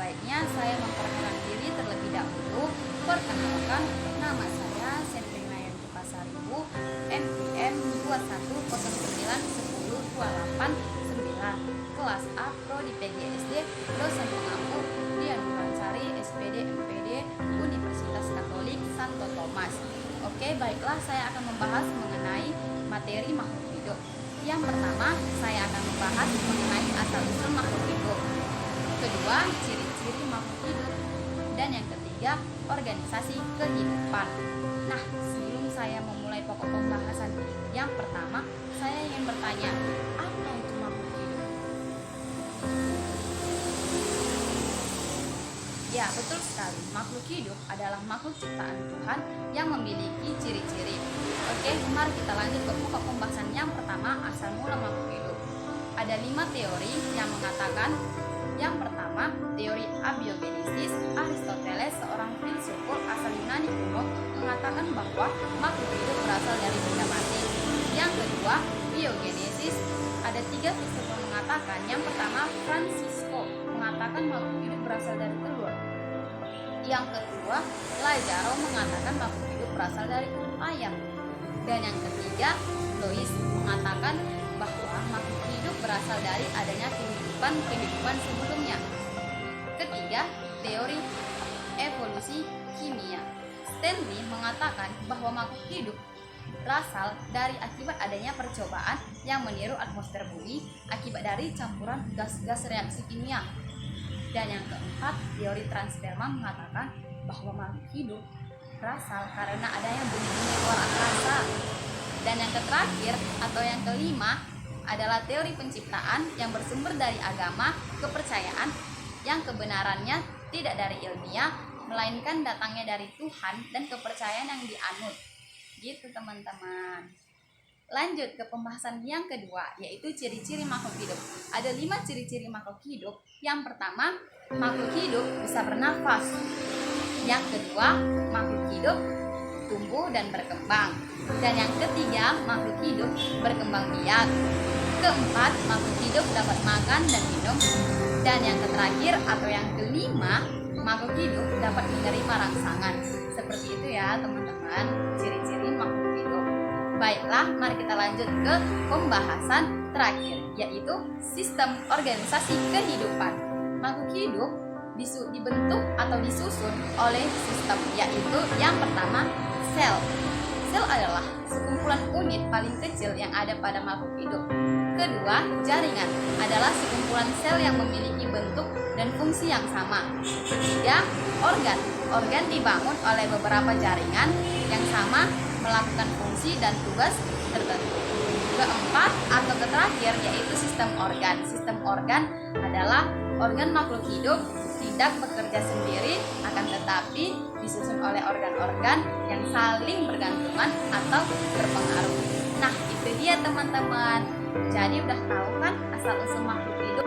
baiknya saya memperkenalkan diri terlebih dahulu. Perkenalkan, nama saya Sentrina Yanti Pasaribu, NPM 21091028 kelas A Prodi PGSD, dosen pengampu Dian Nuransari, SPD MPD Universitas Katolik Santo Thomas. Oke, baiklah, saya akan membahas mengenai materi makhluk hidup. Yang pertama, saya akan membahas mengenai asal-usul makhluk hidup. Kedua, ciri-ciri makhluk hidup. Dan yang ketiga, organisasi kehidupan. Nah, sebelum saya memulai pokok pembahasan yang pertama, saya ingin bertanya, apa itu makhluk hidup? Ya, betul sekali. Makhluk hidup adalah makhluk ciptaan Tuhan yang memiliki ciri-ciri. Oke, mari kita lanjut ke pokok pembahasan yang pertama, asal mula makhluk hidup. Ada 5 teori yang mengatakan. Yang pertama, teori abiogenesis. Aristoteles, seorang filsuf asal Yunani kuno, mengatakan bahwa makhluk hidup berasal dari benda mati. Yang kedua, biogenesis. Ada 3 filsuf yang mengatakan. Yang pertama, Francisco mengatakan makhluk hidup berasal dari telur. Yang kedua, Lazaro mengatakan makhluk hidup berasal dari ayam. Dan yang ketiga, Lois mengatakan bahwa makhluk hidup berasal dari adanya kehidupan sebelumnya. Ketiga, teori evolusi kimia. Stanley mengatakan bahwa makhluk hidup berasal dari akibat adanya percobaan yang meniru atmosfer bumi akibat dari campuran gas-gas reaksi kimia. Dan yang keempat, teori transferma mengatakan bahwa makhluk hidup berasal karena adanya bumi-bumi luar angkasa. Dan yang terakhir atau yang kelima adalah teori penciptaan yang bersumber dari agama, kepercayaan yang kebenarannya tidak dari ilmiah, melainkan datangnya dari Tuhan dan kepercayaan yang dianut. Gitu teman-teman. Lanjut ke pembahasan yang kedua, yaitu ciri-ciri makhluk hidup. Ada 5 ciri-ciri makhluk hidup. Yang pertama, makhluk hidup bisa bernafas. Yang kedua, makhluk hidup tumbuh dan berkembang. Dan yang ketiga, makhluk hidup berkembang biak. Keempat, makhluk hidup dapat makan dan minum. Dan yang terakhir atau yang kelima, makhluk hidup dapat menerima rangsangan. Seperti itu ya teman-teman, ciri-ciri makhluk hidup. Baiklah, mari kita lanjut ke pembahasan terakhir, yaitu sistem organisasi kehidupan. Makhluk hidup dibentuk atau disusun oleh sistem, yaitu yang pertama, sel. Sel adalah sekumpulan unit paling kecil yang ada pada makhluk hidup. Kedua, jaringan adalah sekumpulan sel yang memiliki bentuk dan fungsi yang sama. Ketiga, organ. Organ dibangun oleh beberapa jaringan yang sama melakukan fungsi dan tugas tertentu. Keempat atau terakhir yaitu sistem organ. Sistem organ adalah organ makhluk hidup tidak bekerja sendiri, akan tetapi disusun oleh organ-organ yang saling bergantungan atau berpengaruh. Nah, itu dia teman-teman. Jadi udah tahu kan asal-usul makhluk hidup?